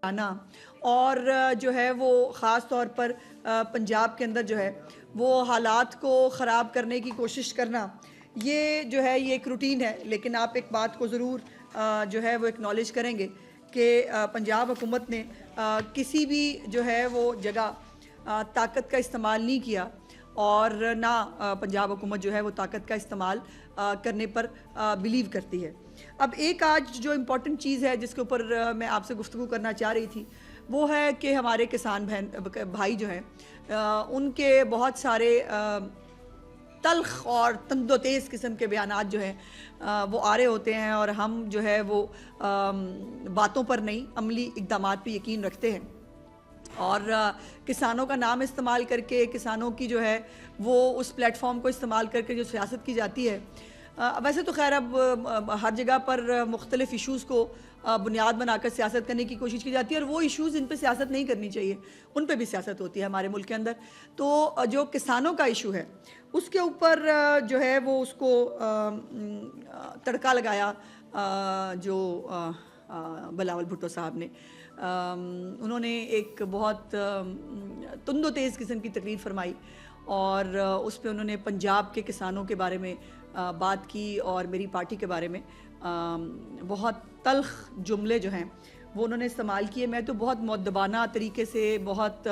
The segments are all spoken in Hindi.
आना और जो है वो ख़ास तौर पर पंजाब के अंदर जो है वो हालात को ख़राब करने की कोशिश करना, ये जो है ये एक रूटीन है। लेकिन आप एक बात को ज़रूर जो है वो एक्नॉलेज करेंगे कि पंजाब हुकूमत ने किसी भी जो है वो जगह ताकत का इस्तेमाल नहीं किया और ना पंजाब हुकूमत जो है वो ताकत का इस्तेमाल करने पर बिलीव करती है। अब एक आज जो इम्पॉर्टेंट चीज़ है जिसके ऊपर मैं आपसे गुफ्तगू करना चाह रही थी, वो है कि हमारे किसान भाई जो हैं उनके बहुत सारे तल्ख और तंदो तेज़ किस्म के बयानात जो हैं वो आ रहे होते हैं और हम जो है वो बातों पर नहीं अमली इक़दामात पे यकीन रखते हैं और किसानों का नाम इस्तेमाल करके किसानों की जो है वो उस प्लेटफॉर्म को इस्तेमाल करके जो सियासत की जाती है। वैसे तो खैर अब हर जगह पर मुख्तलिफ़ इशूज़ को बुनियाद बनाकर सियासत करने की कोशिश की जाती है और वो इशूज़ जिन पे सियासत नहीं करनी चाहिए उन पे भी सियासत होती है हमारे मुल्क के अंदर। तो जो किसानों का इशू है उसके ऊपर जो है वो उसको तड़का लगाया जो बिलावल भुट्टो साहब ने। उन्होंने एक बहुत तुंदो तेज़ किस्म की तकरीर फरमाई और उस पर उन्होंने पंजाब के किसानों के बारे में बात की और मेरी पार्टी के बारे में बहुत तल्ख जुमले जो हैं वो उन्होंने इस्तेमाल किए। मैं तो बहुत मुअद्दबाना तरीके से बहुत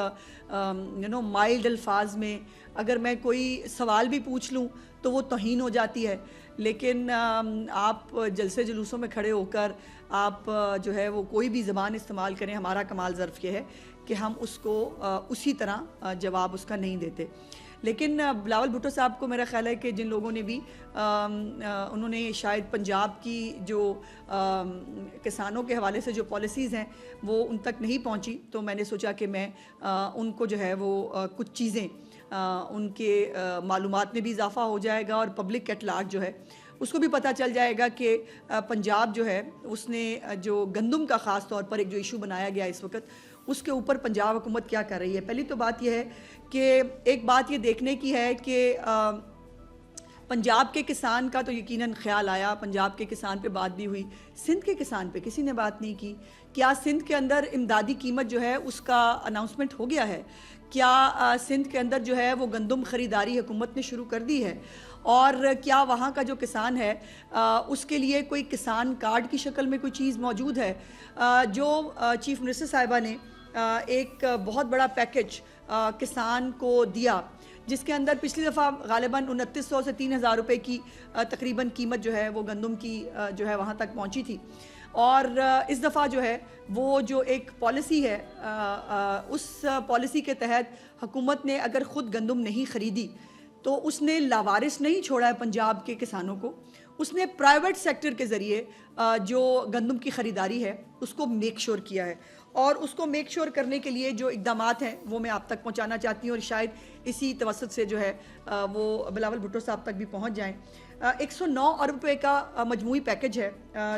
माइल्ड अल्फाज में अगर मैं कोई सवाल भी पूछ लूँ तो वो तौहीन हो जाती है। लेकिन आप जलसे जुलूसों में खड़े होकर आप जो है वो कोई भी ज़बान इस्तेमाल करें, हमारा कमाल ज़र्फ़ ये है कि हम उसको उसी तरह जवाब उसका नहीं देते। लेकिन बिलावल भुट्टो साहब को मेरा ख़्याल है कि जिन लोगों ने भी उन्होंने शायद पंजाब की जो किसानों के हवाले से जो पॉलिसीज़ हैं वो उन तक नहीं पहुंची, तो मैंने सोचा कि मैं उनको जो है वो कुछ चीज़ें उनके मालूमात में भी इजाफ़ा हो जाएगा और पब्लिक एट लार्ज जो है उसको भी पता चल जाएगा कि पंजाब जो है उसने जो गंदम का ख़ास तौर पर एक जो इशू बनाया गया इस वक्त उसके ऊपर पंजाब हुकूमत क्या कर रही है। पहली तो बात यह है कि एक बात ये देखने की है कि पंजाब के किसान का तो यकीनन ख्याल आया, पंजाब के किसान पे बात भी हुई, सिंध के किसान पे किसी ने बात नहीं की। क्या सिंध के अंदर इमदादी कीमत जो है उसका अनाउंसमेंट हो गया है? क्या सिंध के अंदर जो है वो गंदम ख़रीदारी हुकूमत ने शुरू कर दी है? और क्या वहाँ का जो किसान है उसके लिए कोई किसान कार्ड की शक्ल में कोई चीज़ मौजूद है? जो चीफ़ मिनिस्टर साहिबा ने एक बहुत बड़ा पैकेज किसान को दिया जिसके अंदर पिछली दफ़ा गालिबन 2900 से 3000 रुपये की तकरीबन कीमत जो है वो गंदम की जो है वहाँ तक पहुँची थी। और इस दफ़ा जो है वो जो एक पॉलिसी है उस पॉलिसी के तहत हुकूमत ने अगर ख़ुद गंदम नहीं ख़रीदी तो उसने लावारिस नहीं छोड़ा है पंजाब के किसानों को, उसने प्राइवेट सेक्टर के ज़रिए जो गंदम की ख़रीदारी है उसको मेक श्योर किया है। और उसको मेक श्योर करने के लिए जो इक़दामात हैं वो मैं आप तक पहुंचाना चाहती हूँ और शायद इसी तवस्सुत से जो है वो बिलावल भुट्टो साहब तक भी पहुंच जाएं। 109 अरब रुपये का मजमूई पैकेज है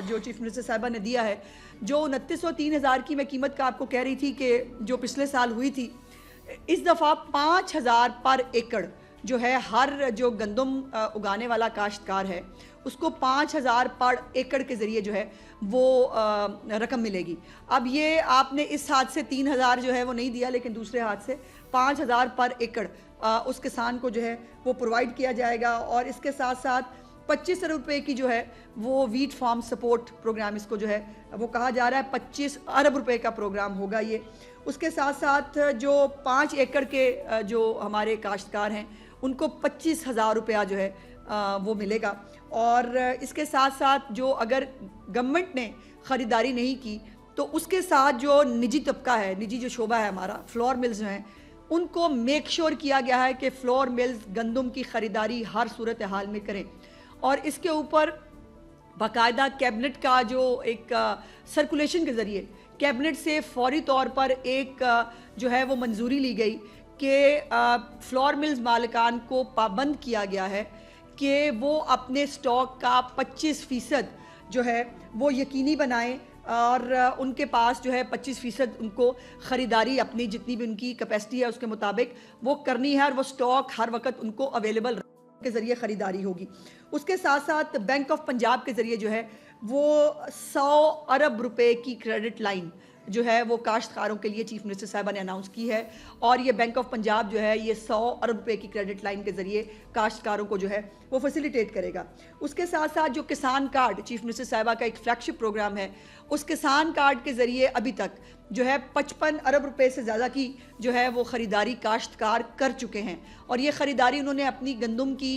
जो चीफ़ मिनिस्टर साहिबा ने दिया है। जो 2900-3000 की मैं कीमत का आपको कह रही थी कि जो पिछले साल हुई थी, इस दफ़ा 5000 पर एकड़ जो है हर जो गंदम उगाने वाला काश्तकार है उसको 5000 पर एकड़ के ज़रिए जो है वो रकम मिलेगी। अब ये आपने इस हाथ से 3000 जो है वो नहीं दिया, लेकिन दूसरे हाथ से 5000 पर एकड़ उस किसान को जो है वो प्रोवाइड किया जाएगा। और इसके साथ साथ 25 अरब रुपये की जो है वो वीट फार्म सपोर्ट प्रोग्राम, इसको जो है वो कहा जा रहा है 25 अरब रुपये का प्रोग्राम होगा ये। उसके साथ साथ जो 5 एकड़ के जो हमारे काश्तकार हैं उनको 25,000 रुपया जो है वो मिलेगा। और इसके साथ साथ जो अगर गवर्नमेंट ने ख़रीदारी नहीं की तो उसके साथ जो निजी तबका है, निजी जो शोबा है हमारा, फ्लोर मिल्स जो हैं, उनको मेक श्योर किया गया है कि फ्लोर मिल्स गंदम की ख़रीदारी हर सूरत हाल में करें। और इसके ऊपर बाकायदा कैबिनेट का जो एक सर्कुलेशन के ज़रिए कैबिनेट से फौरी तौर पर एक जो है वो मंजूरी ली गई कि फ्लोर मिल्स मालिकान को पाबंद किया गया है कि वो अपने स्टॉक का 25% जो है वो यकीनी बनाएं और उनके पास जो है 25% उनको ख़रीदारी अपनी जितनी भी उनकी कैपेसिटी है उसके मुताबिक वो करनी है और वो स्टॉक हर वक्त उनको अवेलेबल के ज़रिए ख़रीदारी होगी। उसके साथ साथ बैंक ऑफ पंजाब के ज़रिए जो है वो 100 अरब रुपए की क्रेडिट लाइन जो है वो काश्तकारों के लिए चीफ मिनिस्टर साहिबा ने अनाउंस की है। और ये बैंक ऑफ पंजाब जो है ये 100 अरब रुपए की क्रेडिट लाइन के ज़रिए काश्तकारों को जो है वो फैसिलिटेट करेगा। उसके साथ साथ जो किसान कार्ड चीफ मिनिस्टर साहिबा का एक फ्लैगशिप प्रोग्राम है, उस किसान कार्ड के ज़रिए अभी तक जो है 55 अरब रुपए से ज़्यादा की जो है वो ख़रीदारी काश्तकार कर चुके हैं। और ये ख़रीदारी उन्होंने अपनी गंदम की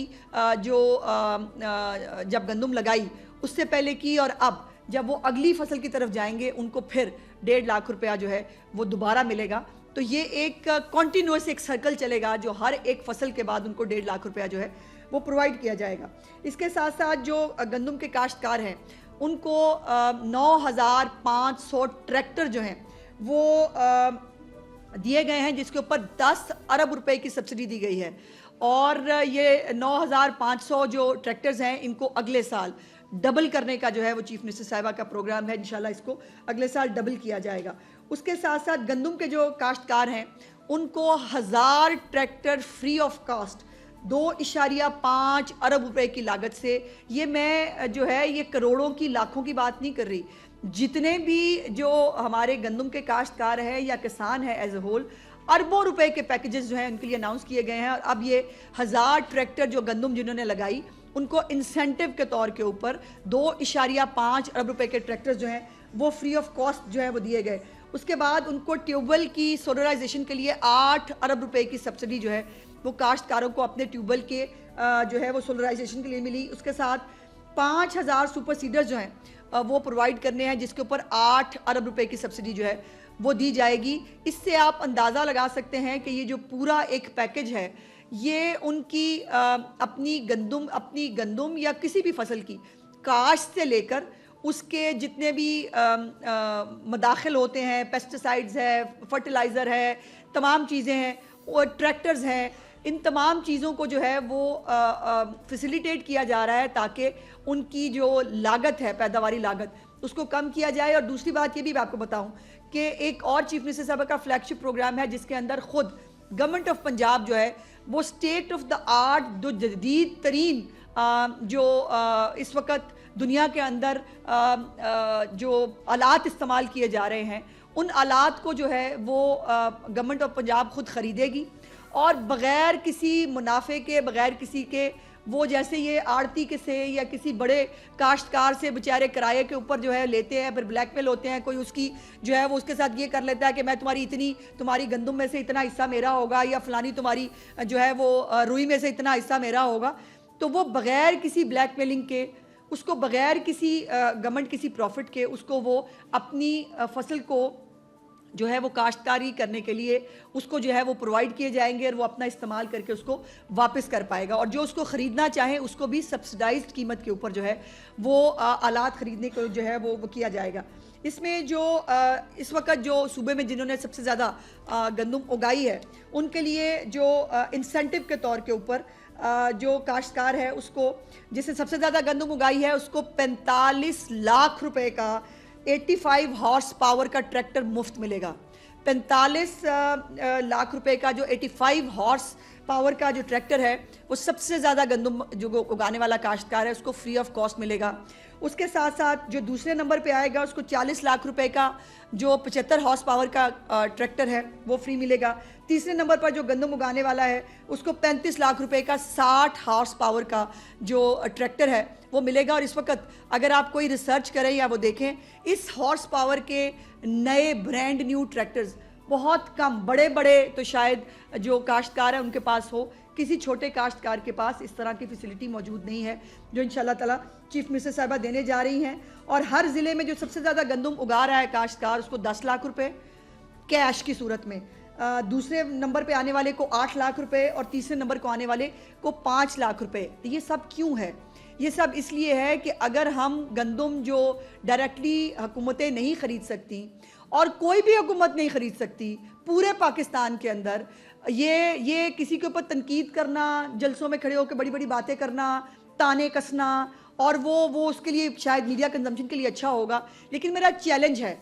जब गंदम लगाई उससे पहले की, और अब जब वो अगली फसल की तरफ जाएंगे उनको फिर 1.5 लाख रुपया जो है वो दोबारा मिलेगा। तो ये एक कॉन्टिन्यूस एक सर्कल चलेगा जो हर एक फसल के बाद उनको 1.5 लाख रुपया जो है वो प्रोवाइड किया जाएगा। इसके साथ साथ जो गंदम के काश्तकार हैं उनको 9,500 ट्रैक्टर जो हैं वो दिए गए हैं, जिसके ऊपर 10 अरब रुपए की सब्सिडी दी गई है। और ये 9,500 जो ट्रैक्टर्स हैं इनको अगले साल डबल करने का जो है वो चीफ मिनिस्टर साहिबा का प्रोग्राम है। इंशाल्लाह इसको अगले साल डबल किया जाएगा। उसके साथ साथ गंदम के जो काश्तकार हैं उनको 1000 ट्रैक्टर फ्री ऑफ कॉस्ट 2.5 अरब रुपए की लागत से, ये मैं जो है ये करोड़ों की लाखों की बात नहीं कर रही, जितने भी जो हमारे गंदम के काश्तकार हैं या किसान हैं एज ए होल, अरबों रुपए के पैकेजेस जो हैं उनके लिए अनाउंस किए गए हैं। और अब ये 1000 ट्रैक्टर जो गंदम जिन्होंने लगाई उनको इंसेंटिव के तौर के ऊपर 2.5 अरब रुपए के ट्रैक्टर्स जो हैं वो फ्री ऑफ कॉस्ट जो है वो दिए गए। उसके बाद उनको ट्यूबवेल की सोलराइजेशन के लिए 8 अरब रुपए की सब्सिडी जो है वो काश्तकारों को अपने ट्यूबवेल के जो है वो सोलराइजेशन के लिए मिली। उसके साथ 5000 सुपर सीडर्स जो हैं वो प्रोवाइड करने हैं, जिसके ऊपर 8 अरब रुपए की सब्सिडी जो है वो दी जाएगी। इससे आप अंदाज़ा लगा सकते हैं कि ये जो पूरा एक पैकेज है ये उनकी अपनी गंदम या किसी भी फसल की काश्त से लेकर उसके जितने भी मदाखिल होते हैं, पेस्टिसाइड्स है, फर्टिलाइज़र है, तमाम चीज़ें हैं और ट्रैक्टर्स हैं, इन तमाम चीज़ों को जो है वो फैसिलिटेट किया जा रहा है ताकि उनकी जो लागत है, पैदावारी लागत, उसको कम किया जाए। और दूसरी बात ये भी मैं आपको बताऊं कि एक और चीफ मिनिस्टर साहब का फ्लैगशिप प्रोग्राम है जिसके अंदर खुद गवर्नमेंट ऑफ पंजाब जो है वो स्टेट ऑफ द आर्ट जो जदीद तरीन जो इस वक्त दुनिया के अंदर जो आलात इस्तेमाल किए जा रहे हैं उन आलात को जो है वो गवर्नमेंट ऑफ पंजाब खुद ख़रीदेगी और बग़ैर किसी मुनाफे के, बग़ैर किसी के वो जैसे ये आड़ती के से या किसी बड़े काश्तकार से बेचारे किराए के ऊपर जो है लेते हैं, फिर ब्लैकमेल होते हैं, कोई उसकी जो है वो उसके साथ ये कर लेता है कि मैं तुम्हारी गंदम में से इतना हिस्सा मेरा होगा या फलानी तुम्हारी जो है वो रुई में से इतना हिस्सा मेरा होगा। तो वो बग़ैर किसी ब्लैकमेलिंग के, उसको बग़ैर किसी गवर्नमेंट किसी प्रॉफिट के, उसको वो अपनी फसल को जो है वो काश्तकारी करने के लिए उसको जो है वो प्रोवाइड किए जाएंगे और वो अपना इस्तेमाल करके उसको वापस कर पाएगा। और जो उसको ख़रीदना चाहे उसको भी सब्सिडाइज्ड कीमत के ऊपर जो है वो आलात ख़रीदने को जो है वो किया जाएगा। इसमें जो इस वक्त जो सूबे में जिन्होंने सबसे ज़्यादा गंदम उगाई है उनके लिए जो इंसेंटिव के तौर के ऊपर जो काश्तकार है उसको, जिसने सबसे ज़्यादा गंदम उगाई है उसको 45 लाख रुपए का 85 हॉर्स पावर का ट्रैक्टर मुफ्त मिलेगा। 45 लाख रुपए का जो 85 हॉर्स पावर का जो ट्रैक्टर है वो सबसे ज़्यादा गंदम जो उगाने वाला काश्तकार है उसको फ्री ऑफ कॉस्ट मिलेगा। उसके साथ साथ जो दूसरे नंबर पे आएगा उसको 40 लाख रुपए का जो 75 हॉर्स पावर का ट्रैक्टर है वो फ्री मिलेगा। तीसरे नंबर पर जो गंदम उगाने वाला है उसको 35 लाख रुपए का 60 हॉर्स पावर का जो ट्रैक्टर है वो मिलेगा। और इस वक्त अगर आप कोई रिसर्च करें या वो देखें, इस हॉर्स पावर के नए ब्रांड न्यू ट्रैक्टर्स बहुत कम, बड़े बड़े तो शायद जो काश्तकार है उनके पास हो, किसी छोटे काश्तकार के पास इस तरह की फैसिलिटी मौजूद नहीं है जो इंशाल्लाह ताला चीफ मिनिस्टर साहिबा देने जा रही हैं। और हर ज़िले में जो सबसे ज़्यादा गंदम उगा रहा है काश्तकार उसको 10 लाख रुपए कैश की सूरत में, दूसरे नंबर पे आने वाले को 8 लाख रुपए और तीसरे नंबर को आने वाले को 5 लाख रुपए। तो ये सब क्यों है? ये सब इसलिए है कि अगर हम गंदम जो डायरेक्टली हुकूमतें नहीं ख़रीद सकती और कोई भी हुकूमत नहीं ख़रीद सकती पूरे पाकिस्तान के अंदर, ये किसी के ऊपर तनकीद करना, जलसों में खड़े होकर बड़ी बड़ी बातें करना, ताने कसना, और वो उसके लिए शायद मीडिया कंजम्पशन के लिए अच्छा होगा, लेकिन मेरा चैलेंज है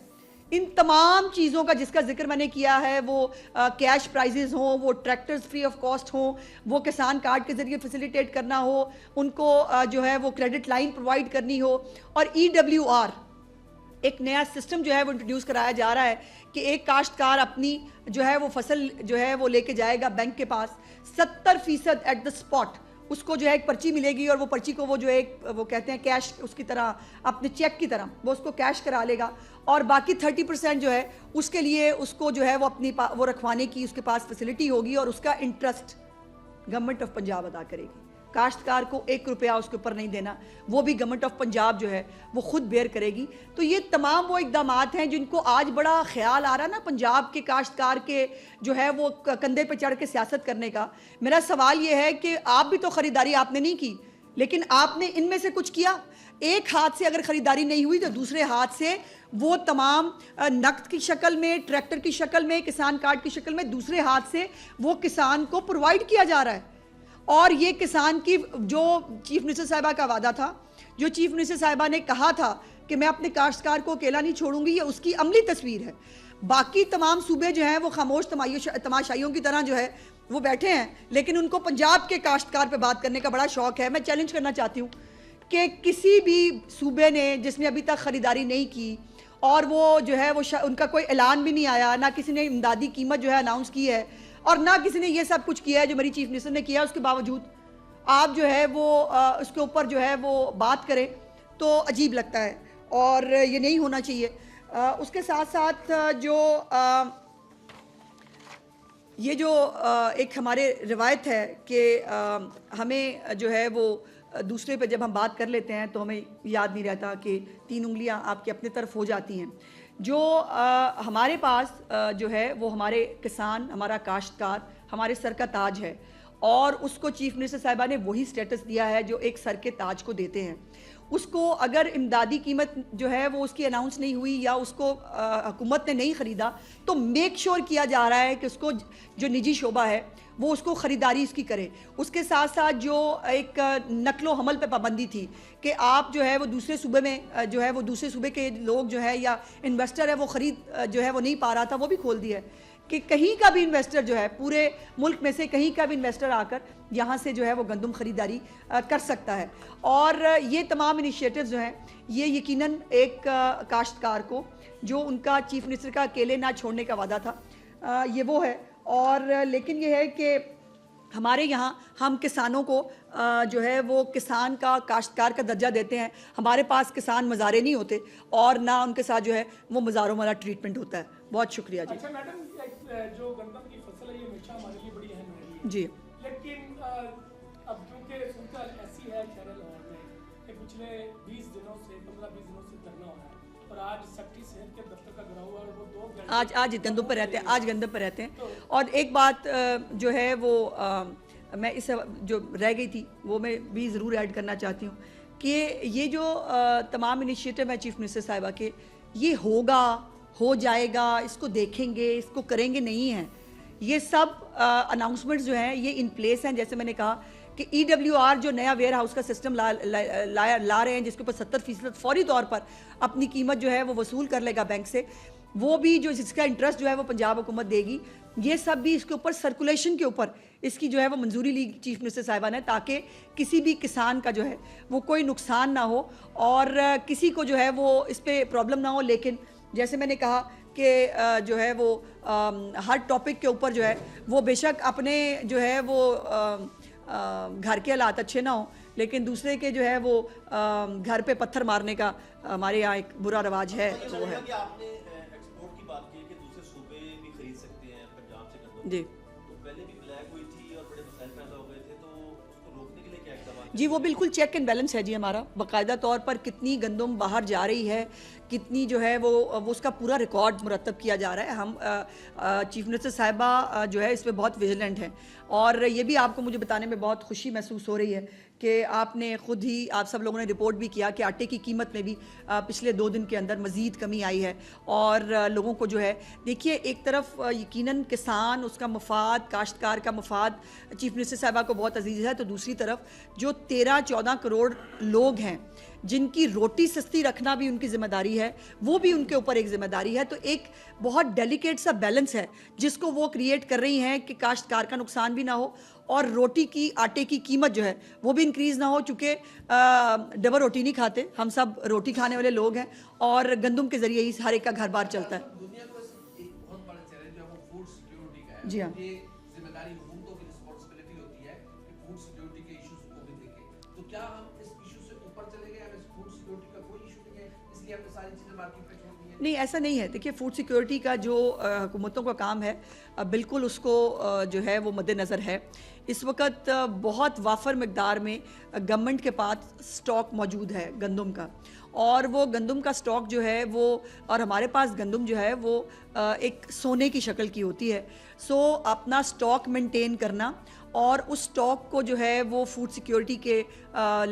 इन तमाम चीज़ों का जिसका जिक्र मैंने किया है, वो कैश प्राइजेस हों, वो ट्रैक्टर्स फ्री ऑफ कॉस्ट हों, वो किसान कार्ड के ज़रिए फैसिलिटेट करना हो, उनको जो है वो क्रेडिट लाइन प्रोवाइड करनी हो, और EWR एक नया सिस्टम जो है वो इंट्रोड्यूस कराया जा रहा है कि एक काश्तकार अपनी जो है वो फसल जो है वो लेके जाएगा बैंक के पास, 70% एट द स्पॉट उसको जो है एक पर्ची मिलेगी, और वो पर्ची को वो जो एक वो कहते हैं कैश उसकी तरह, अपने चेक की तरह वो उसको कैश करा लेगा, और बाकी 30% जो है उसके लिए उसको जो है वो अपनी वो रखवाने की उसके पास फैसिलिटी होगी, और उसका इंटरेस्ट गवर्नमेंट ऑफ पंजाब अदा करेगी। काश्तकार को 1 रुपया उसके ऊपर नहीं देना, वो भी गवर्नमेंट ऑफ पंजाब जो है वो खुद बेयर करेगी। तो ये तमाम वो इकदाम हैं जिनको आज बड़ा ख्याल आ रहा है ना पंजाब के काश्तकार के जो है वो कंधे पे चढ़ के सियासत करने का। मेरा सवाल ये है कि आप भी तो ख़रीदारी आपने नहीं की, लेकिन आपने इनमें से कुछ किया। एक हाथ से अगर ख़रीदारी नहीं हुई तो दूसरे हाथ से वो तमाम नकद की शक्ल में, ट्रैक्टर की शक्ल में, किसान कार्ड की शक्ल में दूसरे हाथ से वो किसान को प्रोवाइड किया जा रहा है। और ये किसान की जो चीफ मिनिस्टर साहिबा का वादा था, जो चीफ मिनिस्टर साहिबा ने कहा था कि मैं अपने काश्तकार को अकेला नहीं छोड़ूंगी, ये उसकी अमली तस्वीर है। बाकी तमाम सूबे जो हैं वो खामोश तमाशाइयों की तरह जो है वो बैठे हैं, लेकिन उनको पंजाब के काश्तकार पे बात करने का बड़ा शौक है। मैं चैलेंज करना चाहती हूँ कि किसी भी सूबे ने जिसने अभी तक ख़रीदारी नहीं की, और वो जो है वो उनका कोई ऐलान भी नहीं आया, ना किसी ने इमदादी कीमत जो है अनाउंस की है, और ना किसी ने ये सब कुछ किया है जो मेरी चीफ मिनिस्टर ने किया, उसके बावजूद आप जो है वो उसके ऊपर जो है वो बात करें तो अजीब लगता है, और ये नहीं होना चाहिए। उसके साथ साथ जो ये जो एक हमारे रिवायत है कि हमें जो है वो दूसरे पे जब हम बात कर लेते हैं तो हमें याद नहीं रहता कि 3 उंगलियां आपकी अपनी तरफ हो जाती हैं। जो हमारे पास जो है वो हमारे किसान, हमारा काश्तकार हमारे सर का ताज है, और उसको चीफ मिनिस्टर साहिबा ने वही स्टेटस दिया है जो एक सर के ताज को देते हैं। उसको अगर इमदादी कीमत जो है वो उसकी अनाउंस नहीं हुई या उसको हुकूमत ने नहीं ख़रीदा, तो मेक श्योर किया जा रहा है कि उसको जो निजी शोबा है वो उसको ख़रीदारी इसकी करे। उसके साथ साथ जो एक नकलो हमल पे पाबंदी थी कि आप जो है वो दूसरे सूबे में जो है वो दूसरे सूबे के लोग जो है या इन्वेस्टर है वो ख़रीद जो है वो नहीं पा रहा था, वो भी खोल दिया है कि कहीं का भी इन्वेस्टर जो है पूरे मुल्क में से कहीं का भी इन्वेस्टर आकर यहाँ से जो है वो गंदम ख़रीदारी कर सकता है। और ये तमाम इनिशिएटिव्स जो हैं ये यकीनन एक काश्तकार को जो उनका चीफ मिनिस्टर का अकेले ना छोड़ने का वादा था ये वो है। और लेकिन ये है कि हमारे यहाँ हम किसानों को जो है वो किसान का, काश्तकार का दर्जा देते हैं। हमारे पास किसान मज़ारे नहीं होते और ना उनके साथ जो है वो मज़ारों वाला ट्रीटमेंट होता है। बहुत शुक्रिया जी। अच्छा मैडम, जो गंदम की फसल है ये हमेशा हमारे लिए बड़ी अहम रही है जी, लेकिन अब क्योंकि सूरत ऐसी है शहर लाहौर में कि पिछले 20 दिनों से 15-20 दिनों से धरना हो रहा है, और आज सेक्रेटरी सेहत के दफ्तर का घेराव हुआ, और वो 2 घंटे आज गंदम पर रहते हैं, आज गंदम पर रहते हैं। और एक बात जो है वो मैं इस जो रह गई थी वो मैं भी ज़रूर ऐड करना चाहती हूँ कि ये जो तमाम इनिशिएटिव है चीफ मिनिस्टर साहिबा के, ये होगा, हो जाएगा, इसको देखेंगे, इसको करेंगे नहीं है। ये सब अनाउंसमेंट्स जो हैं ये इन प्लेस हैं। जैसे मैंने कहा कि EWR जो नया वेयर हाउस का सिस्टम ला रहे हैं, जिसके ऊपर 70% फौरी तौर पर अपनी कीमत जो है वो वसूल कर लेगा बैंक से, वो भी जो जिसका इंटरेस्ट जो है वो पंजाब हुकूमत देगी। ये सब भी इसके ऊपर सर्कुलेशन के ऊपर इसकी जो है वो मंजूरी ली चीफ मिनिस्टर साहिबा ने, ताकि किसी भी किसान का जो है वो कोई नुकसान ना हो और किसी को जो है वो इस पर प्रॉब्लम ना हो। लेकिन जैसे मैंने कहा कि जो है वो हर टॉपिक के ऊपर जो है वो बेशक अपने जो है वो घर के हालात अच्छे ना हो, लेकिन दूसरे के जो है वो घर पे पत्थर मारने का हमारे यहाँ एक बुरा रवाज है। वो है कि आपने एक्सपोर्ट की बात की कि दूसरे सूबे भी खरीद सकते हैं पंजाब से गंदम, जी, तो पहले भी ब्लैक हुई थी और बड़े मसाइल पैदा हो गए थे, तो उसको रोकने के लिए क्या इक़दाम? जी, वो बिल्कुल चेक एंड बैलेंस है जी हमारा, बाकायदा तौर पर कितनी गंदम बाहर जा रही है, कितनी जो है वो उसका पूरा रिकॉर्ड मुरतब किया जा रहा है। हम चीफ मिनिस्टर साहिबा जो है इस पर बहुत विजिलेंट हैं, और ये भी आपको मुझे बताने में बहुत खुशी महसूस हो रही है कि आपने खुद ही, आप सब लोगों ने रिपोर्ट भी किया कि आटे की कीमत में भी पिछले 2 दिन के अंदर मज़ीद कमी आई है। और लोगों को जो है, देखिए एक तरफ यकीनन किसान, उसका मफाद, काश्तकार का मफाद चीफ मिनिस्टर साहबा को बहुत अजीज़ है, तो दूसरी तरफ जो 13-14 करोड़ लोग हैं जिनकी रोटी सस्ती रखना भी उनकी ज़िम्मेदारी है, वो भी उनके ऊपर एक ज़िम्मेदारी है। तो एक बहुत डेलिकेट सा बैलेंस है जिसको वो क्रिएट कर रही हैं कि काश्तकार का नुकसान भी ना हो और रोटी की, आटे की कीमत जो है वो भी इंक्रीज़ ना हो, चूँकि डबल रोटी नहीं खाते, हम सब रोटी खाने वाले लोग हैं और गंदम के ज़रिए ही हर एक का घर बार चलता है। दुनिया को एक बहुत बड़ा चैलेंज जो है वो फूड सिक्योरिटी का है। जी हाँ। ये जिम्मेदारी हुकूमतों की रिस्पांसिबिलिटी होती है कि फूड सिक्योरिटी के इश्यूज को भी देखें। तो क्या हम इस इशू से ऊपर चले गए, हमें फूड सिक्योरिटी का कोई इशू नहीं है, इसलिए हमने सारी चीजें मार्केट पे छोड़ दी है? नहीं, ऐसा नहीं है। देखिए, फूड सिक्योरिटी का जो हुकूमतों का काम है, बिल्कुल उसको जो है वो मद्देनज़र है। इस वक्त बहुत वाफर मकदार में गवर्नमेंट के पास स्टॉक मौजूद है गंदम का, और वो गंदम का स्टॉक जो है वो, और हमारे पास गंदम जो है वो एक सोने की शक्ल की होती है। सो अपना स्टॉक मेंटेन करना और उस स्टॉक को जो है वो फूड सिक्योरिटी के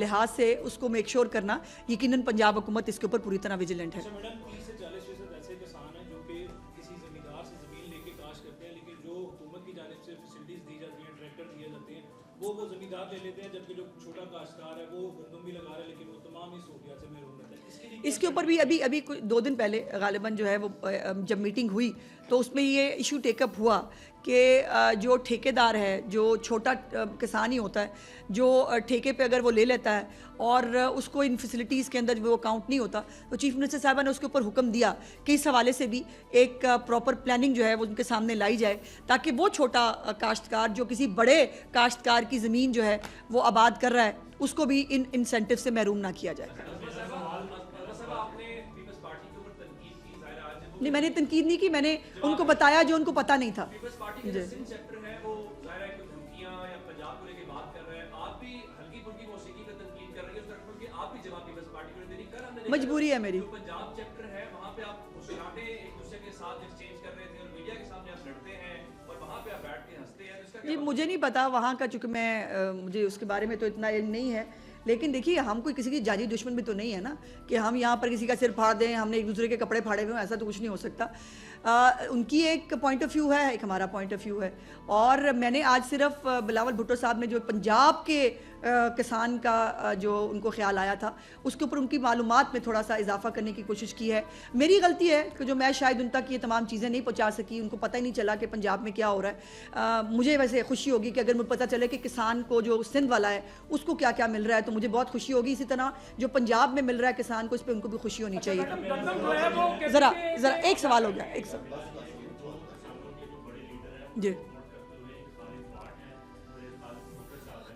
लिहाज से उसको मेक श्योर करना, यकीनन पंजाब हुकूमत इसके ऊपर पूरी तरह विजिलेंट है। अच्छा मैडम, 30 से 40% ऐसे किसान हैं जो कि किसी जमींदार से ज़मीन लेके काश करते हैं, लेकिन जो हुकूमत की जानिब से फैसिलिटीज़ दी जाती हैं, ट्रैक्टर दिए जाते हैं, वो जमींदार ले लेते हैं, जबकि जो छोटा काश्तकार है वो गंदम भी लगा रहा है लेकिन वो तमाम ही सहूलियात से महरूम रहता है। इसके ऊपर भी अभी कुछ 2 दिन पहले गालिबन जो है वो जब मीटिंग हुई तो उसमें ये इशू टेकअप हुआ कि जो ठेकेदार है, जो छोटा किसान ही होता है, जो ठेके पे अगर वो ले लेता है और उसको इन फैसिलिटीज़ के अंदर वो काउंट नहीं होता, तो चीफ मिनिस्टर साहबा ने उसके ऊपर हुक्म दिया कि इस हवाले से भी एक प्रॉपर प्लानिंग जो है वो उनके सामने लाई जाए, ताकि वो छोटा काश्तकार जो किसी बड़े काश्तकार की ज़मीन जो है वो आबाद कर रहा है, उसको भी इन इंसेंटिव से महरूम ना किया जाए। नहीं, मैंने तनकीद नहीं की, मैंने उनको बताया जो उनको पता नहीं था। जी। मजबूरी है मेरी। पंजाब चैप्टर है, वहाँ पे आप मुस्कुराते एक दूसरे के साथ एक्सचेंज कर रहे थे और मीडिया के सामने आप लड़ते हैं और वहाँ पे आप बैठ के हंसते हैं, तो इसका जी, मुझे नहीं पता वहाँ का, चूँकि मैं मुझे उसके बारे में तो इतना इल्म नहीं है, लेकिन देखिए हम कोई किसी की जाजी दुश्मन भी तो नहीं है ना कि हम यहाँ पर किसी का सिर फाड़ दें, हमने एक दूसरे के कपड़े फाड़े हुए हैं, ऐसा तो कुछ नहीं हो सकता। उनकी एक पॉइंट ऑफ व्यू है, एक हमारा पॉइंट ऑफ व्यू है। और मैंने आज सिर्फ बिलावल भुट्टो साहब ने जो पंजाब के किसान का जो उनको ख्याल आया था, उसके ऊपर उनकी मालूमात में थोड़ा सा इजाफा करने की कोशिश की है। मेरी गलती है कि जो मैं शायद उन तक ये तमाम चीज़ें नहीं पहुँचा सकी, उनको पता ही नहीं चला कि पंजाब में क्या हो रहा है। मुझे वैसे खुशी होगी कि अगर मुझे पता चले कि किसान को जो सिंध वाला है उसको क्या क्या मिल रहा है, तो मुझे बहुत खुशी होगी। इसी तरह जो पंजाब में मिल रहा है किसान को, इस पर उनको भी खुशी होनी चाहिए। ज़रा एक सवाल हो गया, एक सवाल जी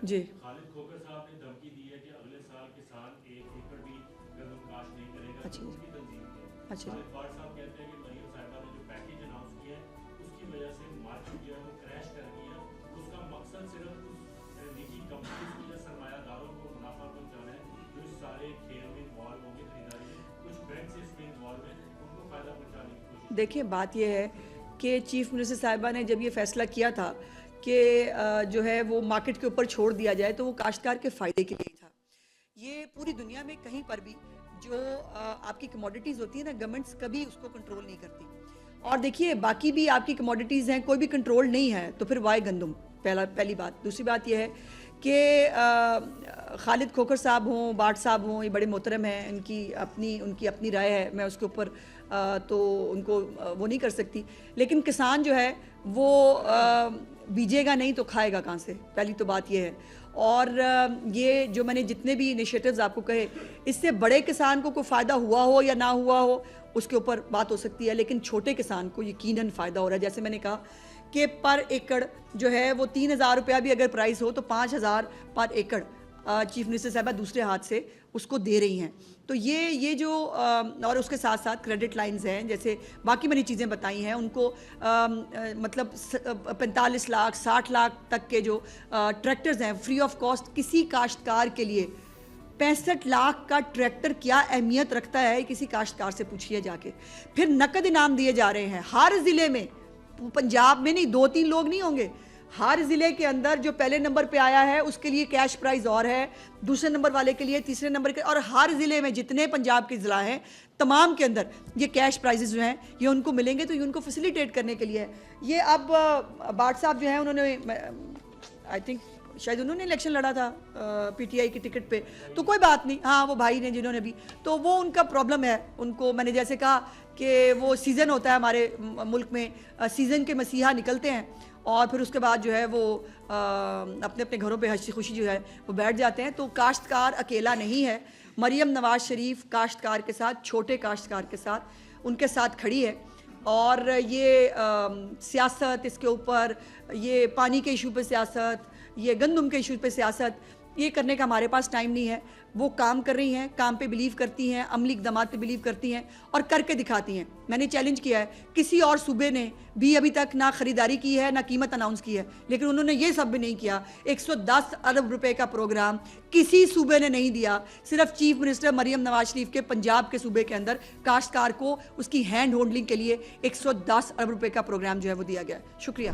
जी। खालिद खोकर साहब ने धमकी दी है कि अगले साल किसान 1 एकड़ भी गंदम काश्त नहीं करेगा। अच्छा। उसकी तंजीम है। अच्छा। खालिद फाट साहब कहते हैं कि मरियम साहिबा ने जो पैकेज अनाउंस किया है उसकी वजह से मार्केट जो है वो क्रैश कर गई है। उसका मकसद सिर्फ उस निजी कंपनी या सरमायादारों को मुनाफा पहुंचाना है जो इस सारे खेल में इन्वॉल्व होंगे, खरीदारी में कुछ बैंक से इसमें इन्वॉल्व है, उनको फायदा पहुंचाने की कोशिश। देखिए, बात यह है कि चीफ मिनिस्टर साहिबा ने जब ये फैसला किया था कि जो है वो मार्केट के ऊपर छोड़ दिया जाए, तो वो काश्तकार के फ़ायदे के लिए ही था। ये पूरी दुनिया में कहीं पर भी जो आपकी कमोडिटीज़ होती है ना, गवर्नमेंट्स कभी उसको कंट्रोल नहीं करती। और देखिए, बाकी भी आपकी कमोडिटीज़ हैं, कोई भी कंट्रोल नहीं है, तो फिर वाई गंदम, पहली बात। दूसरी बात यह है कि खालिद खोकर साहब हों, बाट साहब हों, ये बड़े मोहतरम हैं, उनकी अपनी राय है, मैं उसके ऊपर तो उनको वो नहीं कर सकती। लेकिन किसान जो है वो बीजेगा नहीं तो खाएगा कहाँ से, पहली तो बात ये है। और ये जो मैंने जितने भी इनिशिएटिव्स आपको कहे, इससे बड़े किसान को कोई फ़ायदा हुआ हो या ना हुआ हो उसके ऊपर बात हो सकती है, लेकिन छोटे किसान को यकीनन फ़ायदा हो रहा है। जैसे मैंने कहा कि पर एकड़ जो है वो 3,000 रुपया भी अगर प्राइस हो तो 5,000 पर एकड़ चीफ मिनिस्टर साहबा दूसरे हाथ से उसको दे रही हैं। तो ये जो और उसके साथ साथ क्रेडिट लाइंस हैं, जैसे बाकी मैंने चीज़ें बताई हैं, उनको मतलब 45 लाख 60 लाख तक के जो ट्रैक्टर्स हैं फ्री ऑफ कॉस्ट किसी काश्तकार के लिए। 65 लाख का ट्रैक्टर क्या अहमियत रखता है, किसी काश्तकार से पूछिए जाके। फिर नकद इनाम दिए जा रहे हैं हर ज़िले में, पंजाब में नहीं, 2-3 लोग नहीं होंगे, हर ज़िले के अंदर जो पहले नंबर पे आया है उसके लिए कैश प्राइज़ और है, दूसरे नंबर वाले के लिए, तीसरे नंबर के, और हर ज़िले में जितने पंजाब के ज़िला हैं तमाम के अंदर ये कैश प्राइजेस जो हैं ये उनको मिलेंगे। तो ये उनको फैसिलिटेट करने के लिए है। ये अब भाट साहब जो हैं उन्होंने आई थिंक शायद उन्होंने इलेक्शन लड़ा था पीटीआई की टिकट पे, तो कोई बात नहीं, हाँ वो भाई ने जिन्होंने भी, तो वो उनका प्रॉब्लम है। उनको मैंने जैसे कहा कि वो सीज़न होता है हमारे मुल्क में, सीज़न के मसीहा निकलते हैं और फिर उसके बाद जो है वो अपने अपने घरों पे हंसी खुशी जो है वो बैठ जाते हैं। तो काश्तकार अकेला नहीं है, मरियम नवाज शरीफ काश्तकार के साथ, छोटे काश्तकार के साथ, उनके साथ खड़ी है। और ये सियासत, इसके ऊपर ये पानी के इशू पे सियासत, ये गंदम के इशू पे सियासत, ये करने का हमारे पास टाइम नहीं है। वो काम कर रही हैं, काम पे बिलीव करती हैं, अमली इक़दामात पे बिलीव करती हैं और करके दिखाती हैं। मैंने चैलेंज किया है, किसी और सूबे ने भी अभी तक ना ख़रीदारी की है ना कीमत अनाउंस की है, लेकिन उन्होंने ये सब भी नहीं किया। 110 अरब रुपए का प्रोग्राम किसी सूबे ने नहीं दिया। सिर्फ चीफ मिनिस्टर मरियम नवाज शरीफ के पंजाब के सूबे के अंदर काश्तकार को उसकी हैंड होल्डिंग के लिए 110 अरब रुपए का प्रोग्राम जो है वो दिया गया है। शुक्रिया।